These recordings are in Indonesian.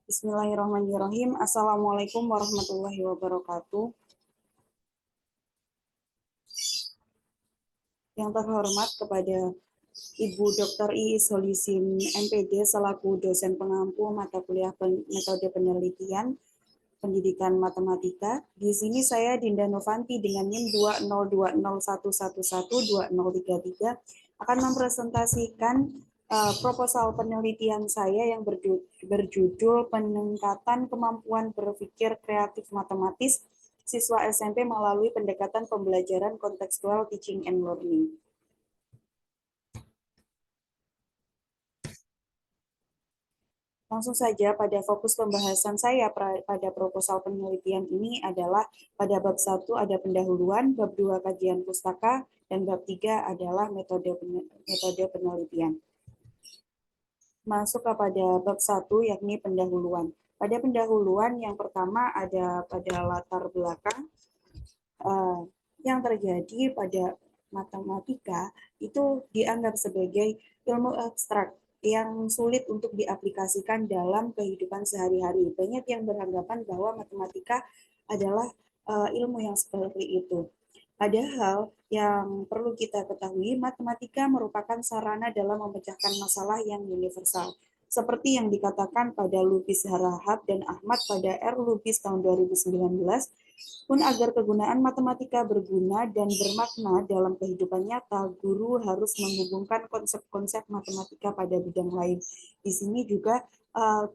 Bismillahirrahmanirrahim. Assalamualaikum warahmatullahi wabarakatuh. Yang terhormat kepada Ibu Dr. Iis Solisin, MPD, selaku dosen pengampu mata kuliah metode penelitian pendidikan matematika. Di sini saya Dinda Novanti dengan NIM 20201112033 akan mempresentasikan proposal penelitian saya yang berjudul peningkatan kemampuan berpikir kreatif matematis siswa SMP melalui pendekatan pembelajaran kontekstual teaching and learning. Langsung saja pada fokus pembahasan saya pada proposal penelitian ini adalah pada bab 1 ada pendahuluan, bab 2 kajian pustaka, dan bab 3 adalah metode penelitian. Masuk kepada bab 1 yakni pendahuluan. Pada pendahuluan yang pertama ada pada latar belakang yang terjadi pada matematika itu dianggap sebagai ilmu abstrak yang sulit untuk diaplikasikan dalam kehidupan sehari-hari. Banyak yang beranggapan bahwa matematika adalah ilmu yang seperti itu. Padahal yang perlu kita ketahui, matematika merupakan sarana dalam memecahkan masalah yang universal. Seperti yang dikatakan pada Lubis Harahap dan Ahmad pada R. Lubis tahun 2019, pun agar kegunaan matematika berguna dan bermakna dalam kehidupan nyata, guru harus menghubungkan konsep-konsep matematika pada bidang lain. Di sini juga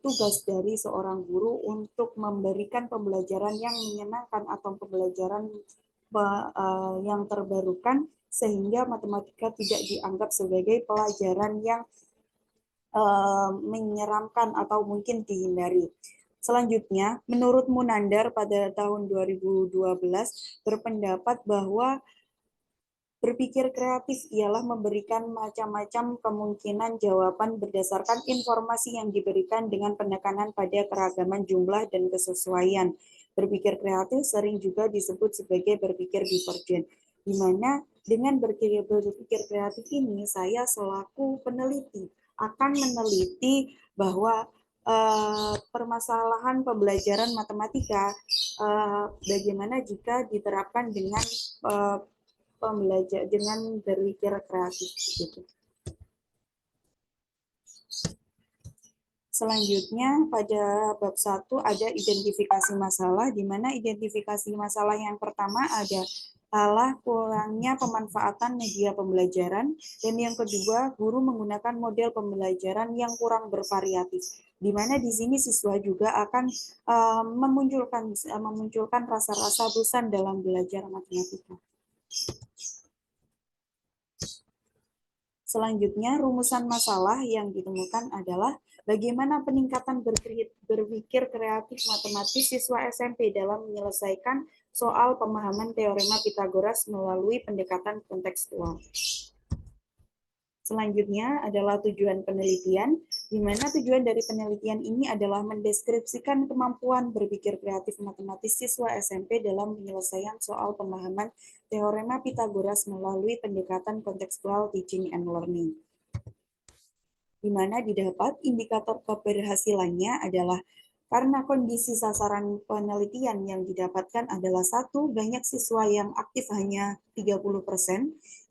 tugas dari seorang guru untuk memberikan pembelajaran yang menyenangkan atau pembelajaran yang terbarukan sehingga matematika tidak dianggap sebagai pelajaran yang menyeramkan atau mungkin dihindari. Selanjutnya, menurut Munandar pada tahun 2012 berpendapat bahwa berpikir kreatif ialah memberikan macam-macam kemungkinan jawaban berdasarkan informasi yang diberikan dengan penekanan pada keragaman jumlah dan kesesuaian. Berpikir kreatif sering juga disebut sebagai berpikir divergen, di mana dengan berpikir kreatif ini saya selaku peneliti akan meneliti bahwa permasalahan pembelajaran matematika bagaimana jika diterapkan dengan dengan berpikir kreatif gitu. Selanjutnya pada bab 1 ada identifikasi masalah, di mana identifikasi masalah yang pertama adalah kurangnya pemanfaatan media pembelajaran, dan yang kedua guru menggunakan model pembelajaran yang kurang bervariatif, di mana di sini siswa juga akan memunculkan rasa-rasa bosan dalam belajar matematika. Selanjutnya, rumusan masalah yang ditemukan adalah bagaimana peningkatan berpikir kreatif matematis siswa SMP dalam menyelesaikan soal pemahaman teorema Pitagoras melalui pendekatan kontekstual. Selanjutnya adalah tujuan penelitian, di mana tujuan dari penelitian ini adalah mendeskripsikan kemampuan berpikir kreatif matematis siswa SMP dalam penyelesaian soal pemahaman teorema Pitagoras melalui pendekatan kontekstual teaching and learning. Di mana didapat indikator keberhasilannya adalah karena kondisi sasaran penelitian yang didapatkan adalah satu, banyak siswa yang aktif hanya 30%.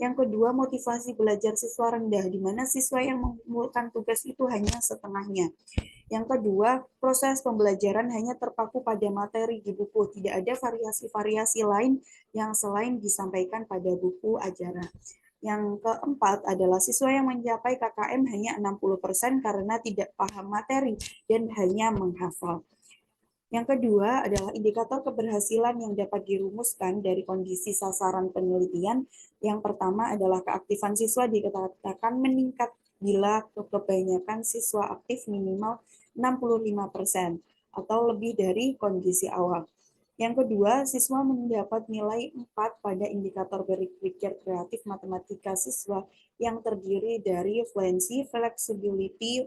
Yang kedua, motivasi belajar siswa rendah, di mana siswa yang mengumpulkan tugas itu hanya setengahnya. Yang kedua, proses pembelajaran hanya terpaku pada materi di buku, tidak ada variasi-variasi lain yang selain disampaikan pada buku ajaran. Yang keempat adalah siswa yang mencapai KKM hanya 60% karena tidak paham materi dan hanya menghafal. Yang kedua adalah indikator keberhasilan yang dapat dirumuskan dari kondisi sasaran penelitian. Yang pertama adalah keaktifan siswa dikatakan meningkat bila kebanyakan siswa aktif minimal 65% atau lebih dari kondisi awal. Yang kedua, siswa mendapat nilai 4 pada indikator berpikir kreatif matematika siswa yang terdiri dari fluency, flexibility,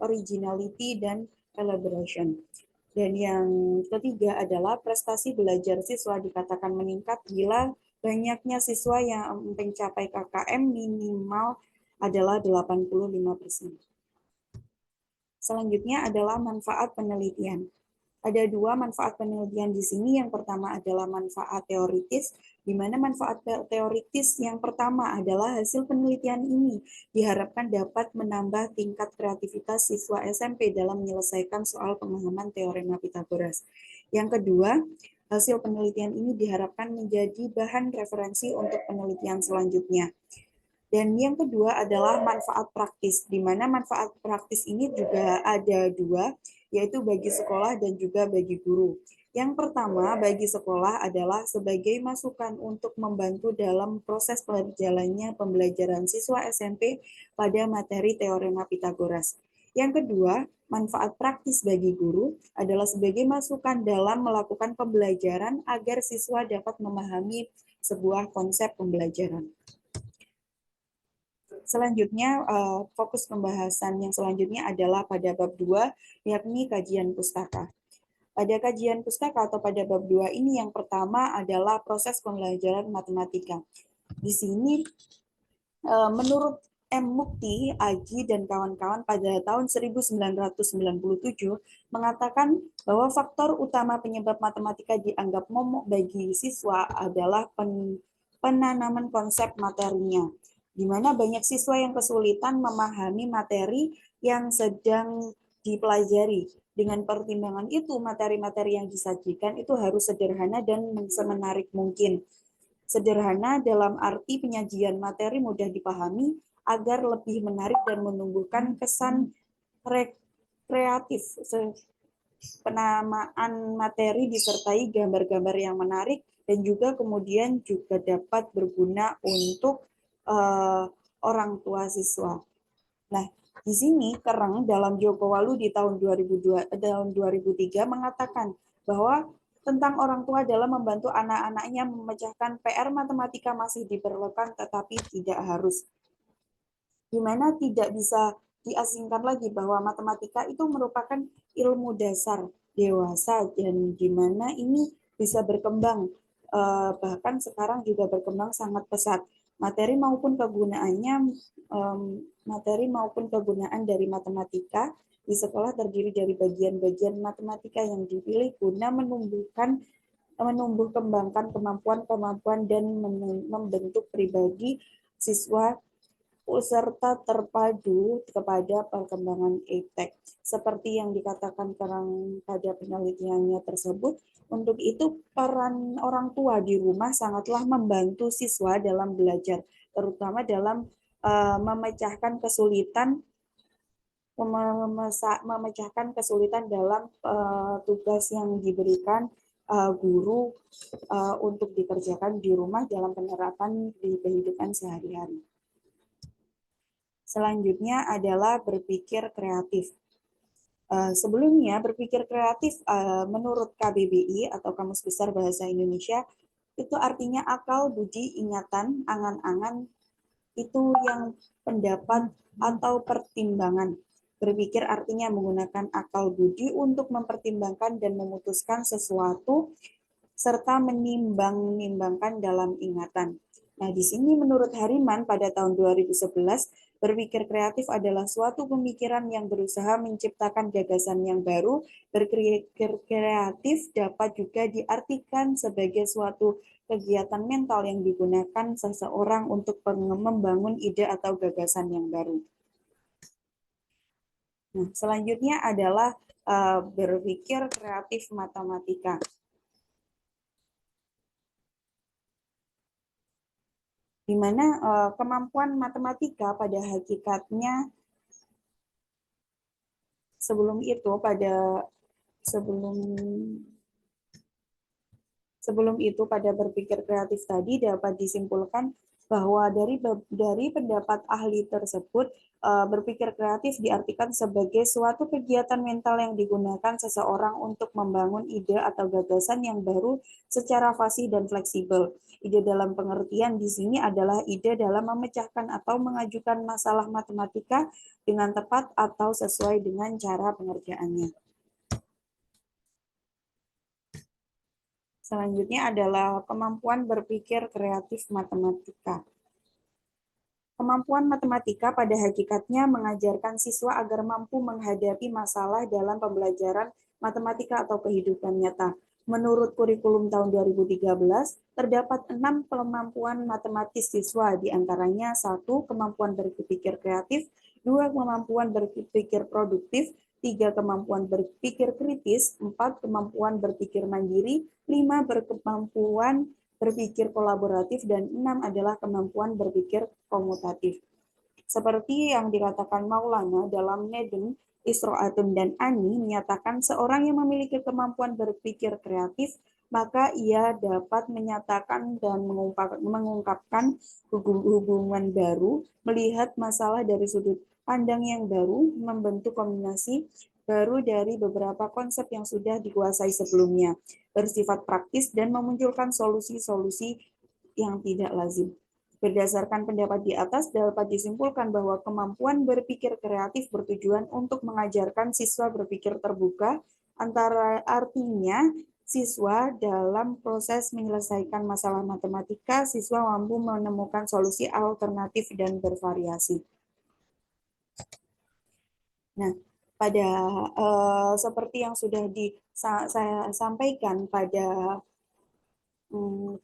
originality, dan collaboration. Dan yang ketiga adalah prestasi belajar siswa dikatakan meningkat bila banyaknya siswa yang mencapai KKM minimal adalah 85%. Selanjutnya adalah manfaat penelitian. Ada dua manfaat penelitian di sini. Yang pertama adalah manfaat teoritis, di mana manfaat teoritis yang pertama adalah hasil penelitian ini diharapkan dapat menambah tingkat kreativitas siswa SMP dalam menyelesaikan soal pemahaman teorema Pitagoras. Yang kedua, hasil penelitian ini diharapkan menjadi bahan referensi untuk penelitian selanjutnya. Dan yang kedua adalah manfaat praktis, di mana manfaat praktis ini juga ada dua, yaitu bagi sekolah dan juga bagi guru. Yang pertama, bagi sekolah adalah sebagai masukan untuk membantu dalam proses berjalannya pembelajaran siswa SMP pada materi teorema Pitagoras. Yang kedua, manfaat praktis bagi guru adalah sebagai masukan dalam melakukan pembelajaran agar siswa dapat memahami sebuah konsep pembelajaran. Selanjutnya, fokus pembahasan yang selanjutnya adalah pada bab 2, yakni kajian pustaka. Pada kajian pustaka atau pada bab 2 ini yang pertama adalah proses pembelajaran matematika. Di sini, menurut M. Mukti, Aji, dan kawan-kawan pada tahun 1997 mengatakan bahwa faktor utama penyebab matematika dianggap momok bagi siswa adalah penanaman konsep materinya, di mana banyak siswa yang kesulitan memahami materi yang sedang dipelajari. Dengan pertimbangan itu, materi-materi yang disajikan itu harus sederhana dan semenarik mungkin. Sederhana dalam arti penyajian materi mudah dipahami agar lebih menarik dan menumbuhkan kesan kreatif. Penamaan materi disertai gambar-gambar yang menarik dan juga kemudian juga dapat berguna untuk orang tua siswa. Nah, di sini Kereng dalam Joko Walu di tahun 2003 mengatakan bahwa tentang orang tua dalam membantu anak-anaknya memecahkan PR matematika masih diperlukan tetapi tidak harus. Di mana tidak bisa diasingkan lagi bahwa matematika itu merupakan ilmu dasar dewasa dan di mana ini bisa berkembang, bahkan sekarang juga berkembang sangat pesat. Materi maupun kegunaan dari matematika di sekolah terdiri dari bagian-bagian matematika yang dipilih guna menumbuh kembangkan kemampuan-kemampuan dan membentuk pribadi siswa serta terpadu kepada perkembangan iptek. Seperti yang dikatakan Kereng pada penelitiannya tersebut, untuk itu peran orang tua di rumah sangatlah membantu siswa dalam belajar, terutama dalam memecahkan kesulitan dalam tugas yang diberikan guru untuk dikerjakan di rumah dalam penerapan di kehidupan sehari-hari. Selanjutnya adalah berpikir kreatif. Sebelumnya, berpikir kreatif menurut KBBI atau Kamus Besar Bahasa Indonesia itu artinya akal, budi, ingatan, angan-angan, itu yang pendapat atau pertimbangan. Berpikir artinya menggunakan akal budi untuk mempertimbangkan dan memutuskan sesuatu serta menimbang-nimbangkan dalam ingatan. Nah, di sini menurut Hariman pada tahun 2011, berpikir kreatif adalah suatu pemikiran yang berusaha menciptakan gagasan yang baru. Berpikir kreatif dapat juga diartikan sebagai suatu kegiatan mental yang digunakan seseorang untuk membangun ide atau gagasan yang baru. Nah, selanjutnya adalah berpikir kreatif matematika. Di mana kemampuan matematika pada hakikatnya sebelum itu pada berpikir kreatif tadi dapat disimpulkan bahwa dari pendapat ahli tersebut, berpikir kreatif diartikan sebagai suatu kegiatan mental yang digunakan seseorang untuk membangun ide atau gagasan yang baru secara fasih dan fleksibel. Ide dalam pengertian di sini adalah ide dalam memecahkan atau mengajukan masalah matematika dengan tepat atau sesuai dengan cara pengerjaannya. Selanjutnya adalah kemampuan berpikir kreatif matematika. Kemampuan matematika pada hakikatnya mengajarkan siswa agar mampu menghadapi masalah dalam pembelajaran matematika atau kehidupan nyata. Menurut kurikulum tahun 2013, terdapat 6 kemampuan matematis siswa, diantaranya 1. Kemampuan berpikir kreatif, 2. Kemampuan berpikir produktif, 3. Kemampuan berpikir kritis, 4. Kemampuan berpikir mandiri, 5. Berkemampuan berpikir kolaboratif, dan 6 adalah kemampuan berpikir komutatif. Seperti yang dikatakan Maulana dalam Neden, Isro'atun dan Ani menyatakan seorang yang memiliki kemampuan berpikir kreatif, maka ia dapat menyatakan dan mengungkapkan hubungan baru, melihat masalah dari sudut pandang yang baru, membentuk kombinasi baru dari beberapa konsep yang sudah dikuasai sebelumnya, bersifat praktis dan memunculkan solusi-solusi yang tidak lazim. Berdasarkan pendapat di atas, dapat disimpulkan bahwa kemampuan berpikir kreatif bertujuan untuk mengajarkan siswa berpikir terbuka, antara artinya siswa dalam proses menyelesaikan masalah matematika, siswa mampu menemukan solusi alternatif dan bervariasi. Nah, pada seperti yang sudah saya sampaikan pada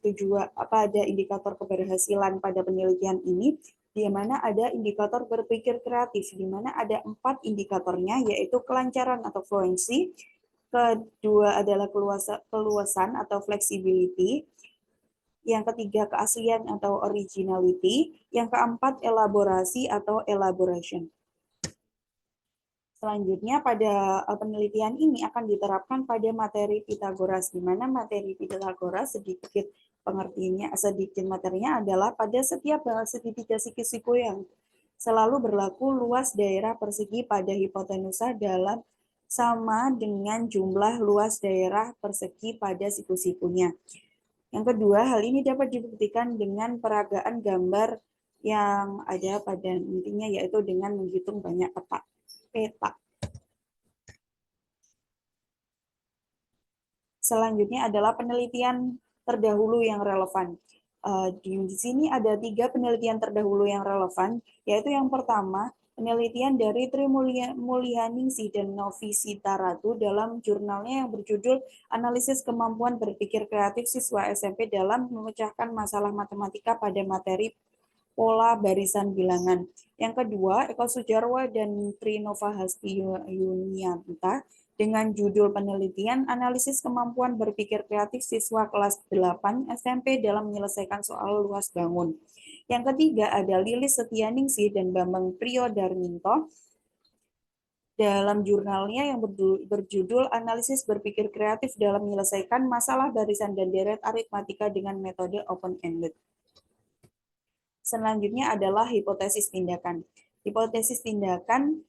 tujuan ada indikator keberhasilan pada penelitian ini, di mana ada indikator berpikir kreatif, di mana ada 4 indikatornya, yaitu kelancaran atau fluency, kedua adalah keluasan atau flexibility, yang ketiga keaslian atau originality, yang keempat elaborasi atau elaboration. Selanjutnya pada penelitian ini akan diterapkan pada materi Pitagoras, di mana materi Pitagoras sedikit pengertiannya, sedikit materinya adalah pada setiap segitiga siku-siku yang selalu berlaku luas daerah persegi pada hipotenusa dalam sama dengan jumlah luas daerah persegi pada siku-sikunya. Yang kedua, hal ini dapat dibuktikan dengan peragaan gambar yang ada pada intinya, yaitu dengan menghitung banyak peta. Selanjutnya adalah penelitian terdahulu yang relevan. Di sini ada 3 penelitian terdahulu yang relevan, yaitu yang pertama, penelitian dari Tri Mulyaningsih dan Novi Sitaratu dalam jurnalnya yang berjudul Analisis Kemampuan Berpikir Kreatif Siswa SMP dalam Memecahkan Masalah Matematika pada Materi Pola Barisan Bilangan. Yang kedua, Eko Sujarwo dan Trinova Hasti Yunianta dengan judul penelitian Analisis Kemampuan Berpikir Kreatif Siswa Kelas 8 SMP dalam Menyelesaikan Soal Luas Bangun. Yang ketiga ada Lilis Setianingsih dan Bambang Priyodarminto dalam jurnalnya yang berjudul Analisis Berpikir Kreatif dalam Menyelesaikan Masalah Barisan dan Deret Aritmatika dengan Metode Open-Ended. Selanjutnya adalah hipotesis tindakan. Hipotesis tindakan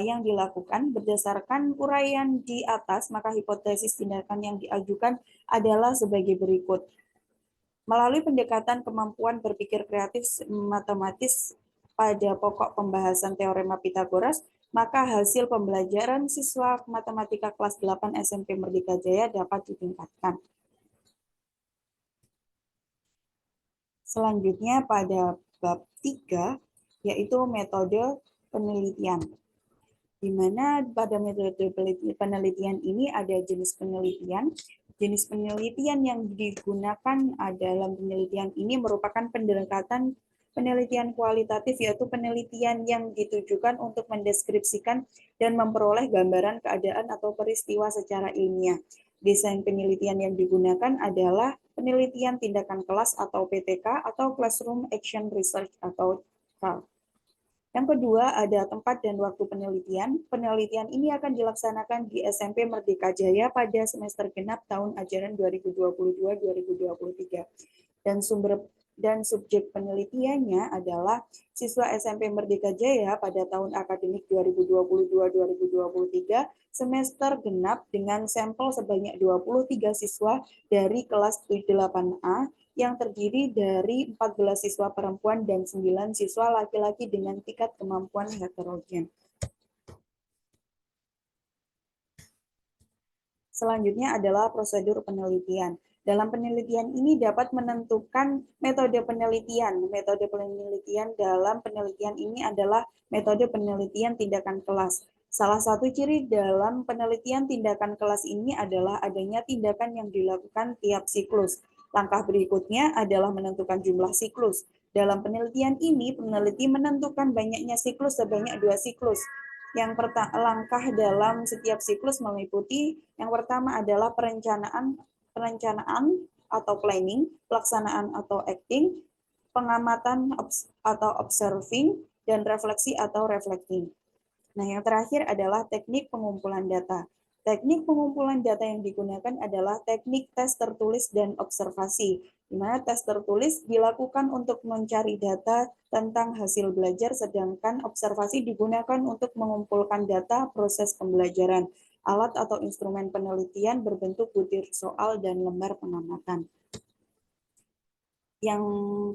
yang dilakukan berdasarkan uraian di atas, maka hipotesis tindakan yang diajukan adalah sebagai berikut. Melalui pendekatan kemampuan berpikir kreatif matematis pada pokok pembahasan teorema Pitagoras, maka hasil pembelajaran siswa matematika kelas 8 SMP Merdeka Jaya dapat ditingkatkan. Selanjutnya pada bab 3, yaitu metode penelitian. Di mana pada metode penelitian ini ada jenis penelitian. Jenis penelitian yang digunakan dalam penelitian ini merupakan pendekatan penelitian kualitatif, yaitu penelitian yang ditujukan untuk mendeskripsikan dan memperoleh gambaran keadaan atau peristiwa secara ilmiah. Desain penelitian yang digunakan adalah penelitian tindakan kelas atau PTK atau Classroom Action Research atau CAR. Yang kedua, ada tempat dan waktu penelitian. Penelitian ini akan dilaksanakan di SMP Merdeka Jaya pada semester genap tahun ajaran 2022-2023. Dan subjek penelitiannya adalah siswa SMP Merdeka Jaya pada tahun akademik 2022-2023 semester genap dengan sampel sebanyak 23 siswa dari kelas 8A yang terdiri dari 14 siswa perempuan dan 9 siswa laki-laki dengan tingkat kemampuan heterogen. Selanjutnya adalah prosedur penelitian. Dalam penelitian ini dapat menentukan metode penelitian. Metode penelitian dalam penelitian ini adalah metode penelitian tindakan kelas. Salah satu ciri dalam penelitian tindakan kelas ini adalah adanya tindakan yang dilakukan tiap siklus. Langkah berikutnya adalah menentukan jumlah siklus. Dalam penelitian ini, peneliti menentukan banyaknya siklus sebanyak 2 siklus. Yang langkah dalam setiap siklus meliputi yang pertama adalah perencanaan atau planning, pelaksanaan atau acting, pengamatan atau observing, dan refleksi atau reflecting. Nah, yang terakhir adalah teknik pengumpulan data. Teknik pengumpulan data yang digunakan adalah teknik tes tertulis dan observasi, di mana tes tertulis dilakukan untuk mencari data tentang hasil belajar, sedangkan observasi digunakan untuk mengumpulkan data proses pembelajaran. Alat atau instrumen penelitian berbentuk butir soal dan lembar pengamatan. Yang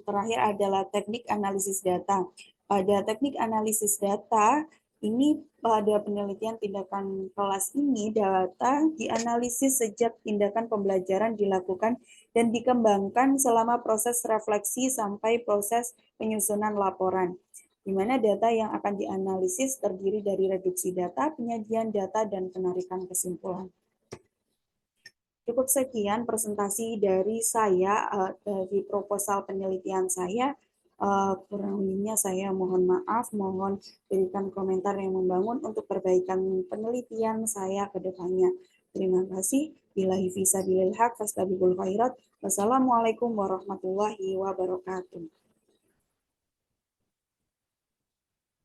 terakhir adalah teknik analisis data. Pada teknik analisis data, ini pada penelitian tindakan kelas ini, data dianalisis sejak tindakan pembelajaran dilakukan dan dikembangkan selama proses refleksi sampai proses penyusunan laporan, di mana data yang akan dianalisis terdiri dari reduksi data, penyajian data, dan penarikan kesimpulan. Cukup sekian presentasi dari saya dari proposal penelitian saya. Kurang lebihnya saya mohon maaf, mohon berikan komentar yang membangun untuk perbaikan penelitian saya ke depannya. Terima kasih. Billahi fisabilil haq, fastabikul khairat. Wassalamualaikum warahmatullahi wabarakatuh.